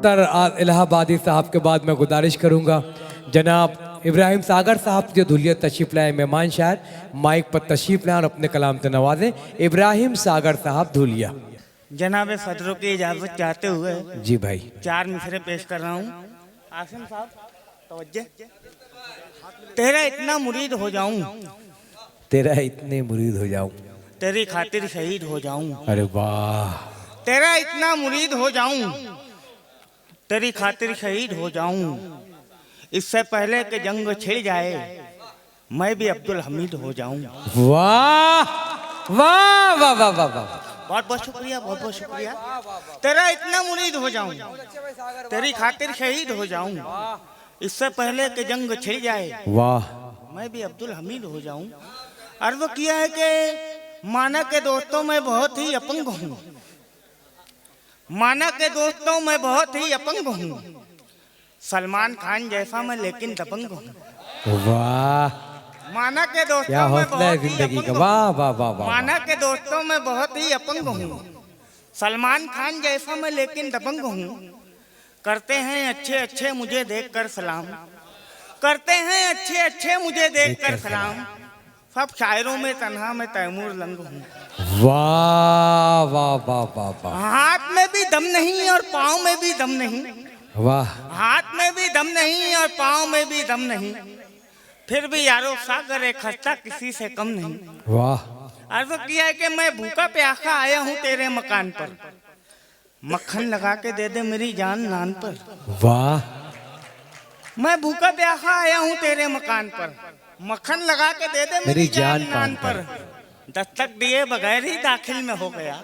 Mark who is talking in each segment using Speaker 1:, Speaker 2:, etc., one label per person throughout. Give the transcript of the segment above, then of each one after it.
Speaker 1: तर इलाहाबादी साहब के बाद मैं गुजारिश करूंगा जनाब इब्राहिम सागर साहब जो धुलिया तशरीफ लाए मेहमान शायर माइक पर तशरीफ लाए और अपने कलाम से नवाजें। इब्राहिम सागर साहब धुलिया।
Speaker 2: जनाब सदरों की इजाजत चाहते हुए
Speaker 1: जी भाई,
Speaker 2: 4 मिसरे पेश कर रहा हूँ। आसिम साहब तवज्जो। तेरा इतना मुरीद हो जाऊं,
Speaker 1: तेरा इतने मुरीद हो जाऊं,
Speaker 2: तेरी खातिर शहीद हो जाऊं।
Speaker 1: अरे वाह,
Speaker 2: तेरा इतना मुरीद हो जाऊं, तेरी खातिर शहीद हो जाऊं। इससे पहले कि जंग छिड़ जाए मैं भी अब्दुल हमीद हो जाऊं।
Speaker 1: वाह वाह वाह वाह वाह वाह,
Speaker 2: बहुत बहुत शुक्रिया, बहुत बहुत शुक्रिया। तेरा इतना मुरीद हो जाऊं, तेरी खातिर शहीद हो जाऊं। इससे पहले कि जंग छिड़ जाए
Speaker 1: वाह,
Speaker 2: मैं भी अब्दुल हमीद हो जाऊं। अर्ज किया है कि माना के दोस्तों में बहुत ही अपंग हूँ, माना के दोस्तों में बहुत ही अपंग हूँ। सलमान खान जैसा मैं लेकिन दबंग हूँ।
Speaker 1: वाह,
Speaker 2: माना के
Speaker 1: क्या
Speaker 2: दोस्तों में
Speaker 1: हौसला है
Speaker 2: बहुत ही
Speaker 1: जिंदगी का।
Speaker 2: अपंग
Speaker 1: वाह
Speaker 2: हूँ।
Speaker 1: वाह वाह वाह,
Speaker 2: माना के दोस्तों में बहुत ही अपंग हूँ। सलमान खान जैसा मैं लेकिन दबंग हूँ। करते हैं अच्छे अच्छे मुझे देखकर सलाम, करते हैं अच्छे अच्छे मुझे देखकर सलाम। सब शायरों में तन्हा में तैमूर लंग हूँ।
Speaker 1: वाह वाह वाह वाह वाह,
Speaker 2: हाथ में भी दम नहीं और पाँव में भी दम नहीं,
Speaker 1: वाह,
Speaker 2: हाथ में भी दम नहीं और पाँव में भी दम नहीं। फिर भी यारो सागर एक खस्ता किसी से कम नहीं।
Speaker 1: वाह,
Speaker 2: अर्ज किया है कि मैं भूखा प्यासा आया हूँ तेरे मकान पर, मक्खन लगा के दे दे मेरी जान नान पर।
Speaker 1: वाह,
Speaker 2: मैं भूखा प्यासा आया हूँ तेरे मकान पर, मक्खन लगा के दे दे मेरी जान नान पर। दस्तक दिए बगैर ही दाखिल में हो गया,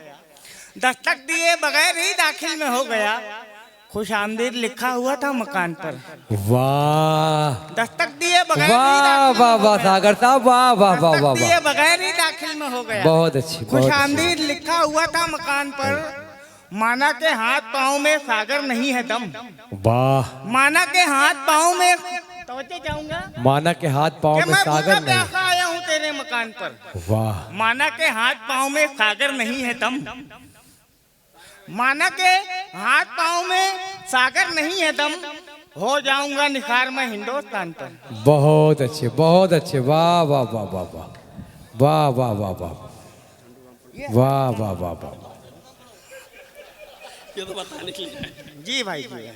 Speaker 2: दस्तक दिए बगैर ही दाखिल में हो गया। खुश आमदीद लिखा हुआ था मकान पर।
Speaker 1: वाह,
Speaker 2: दस्तक दिए बगैर ही
Speaker 1: वाह
Speaker 2: दाखिल
Speaker 1: वाह
Speaker 2: में
Speaker 1: वाह
Speaker 2: हो गया।
Speaker 1: सागर साहब, वाह वाह वाह वाह
Speaker 2: दस्तक दिए
Speaker 1: वाह,
Speaker 2: बगैर ही दाखिल में हो गया।
Speaker 1: बहुत अच्छी,
Speaker 2: खुश
Speaker 1: बहुत अच्छी।
Speaker 2: आमदीद लिखा हुआ था मकान पर। माना के हाथ पाँव में सागर नहीं है दम,
Speaker 1: वाह,
Speaker 2: माना के हाथ पाँव में तवज्जो चाहूंगा
Speaker 1: माना के हाथ पाँव में
Speaker 2: मैं
Speaker 1: सागर
Speaker 2: भूखा
Speaker 1: नहीं।
Speaker 2: प्यासा आया हूँ तेरे मकान पर।
Speaker 1: वाह,
Speaker 2: माना के हाथ पाँव में सागर नहीं है दम, माना के हाथ पाँव में सागर नहीं है दम। हो जाऊंगा निखार में हिंदुस्तान पर।
Speaker 1: बहुत अच्छे, बहुत अच्छे, वाह वाह वाह वाह वाह, वाह वाह वाह वाह, वाह वाह वाह वाह।
Speaker 2: जी भाई जी,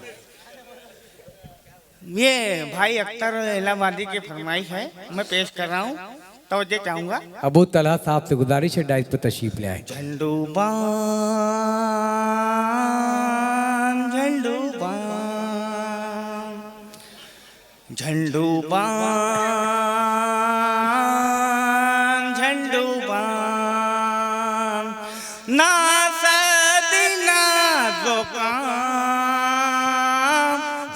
Speaker 2: ये भाई अख्तर इलाहाबादी की फरमाइश है, मैं पेश कर रहा हूँ। तवज्जो चाहूंगा।
Speaker 1: अबू तलहा साहब से गुजारिश है डाइस पे तशरीफ ले आए।
Speaker 2: झंडूबान झंडूबान झंडूबान झंडूबान ना सदीना दुकान।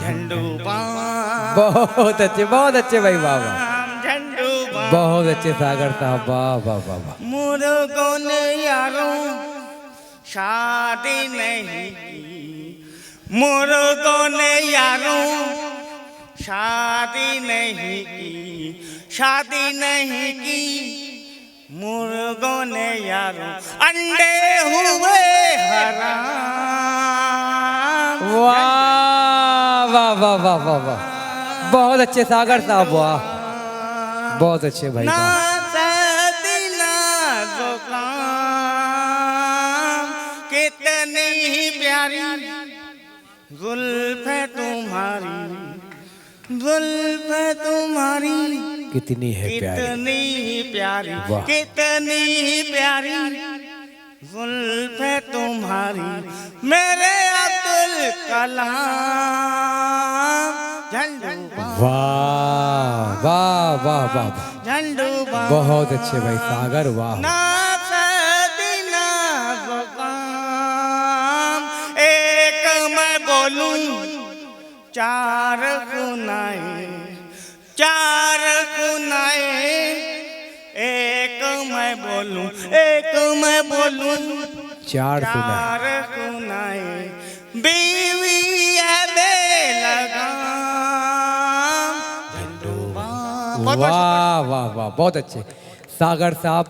Speaker 2: झंडूबान
Speaker 1: बहुत अच्छे, बहुत अच्छे भाई, वाह वाह,
Speaker 2: झंडूबान
Speaker 1: बहुत अच्छे सागर साहब, वाह वाह वाह वाह।
Speaker 2: मुर्गों ने यारों शादी नहीं की, मुर्गों ने यारों शादी नहीं की, शादी नहीं की। मुर्गों ने यारों अंडे हुए हराम।
Speaker 1: वाह वाह वाह वाह वाह वाह, बहुत अच्छे सागर साहब, वाह, बहुत अच्छे भाई, वाह।
Speaker 2: कितनी प्यारी जुल्फ तुम्हारी, जुल्फ तुम्हारी
Speaker 1: कितनी है प्यारी,
Speaker 2: कितनी प्यारी,
Speaker 1: वाह।
Speaker 2: कितनी प्यारी जुल्फ तुम्हारी मेरे अब्दुल कलाम। झंडूबान
Speaker 1: वाह वाह वाह वाह,
Speaker 2: झंडूबान
Speaker 1: बहुत अच्छे भाई सागर, वाह।
Speaker 2: ना सदीना जुकाम। एक मैं बोलूं चार सुनाए, चार सुनाए। एक मैं बोलूं, एक मैं बोलूं
Speaker 1: चार सुना,
Speaker 2: चार सुनाए। बीवी है बेलगाम। झंडूबान
Speaker 1: वाह वाह वाह, बहुत अच्छे सागर साहब।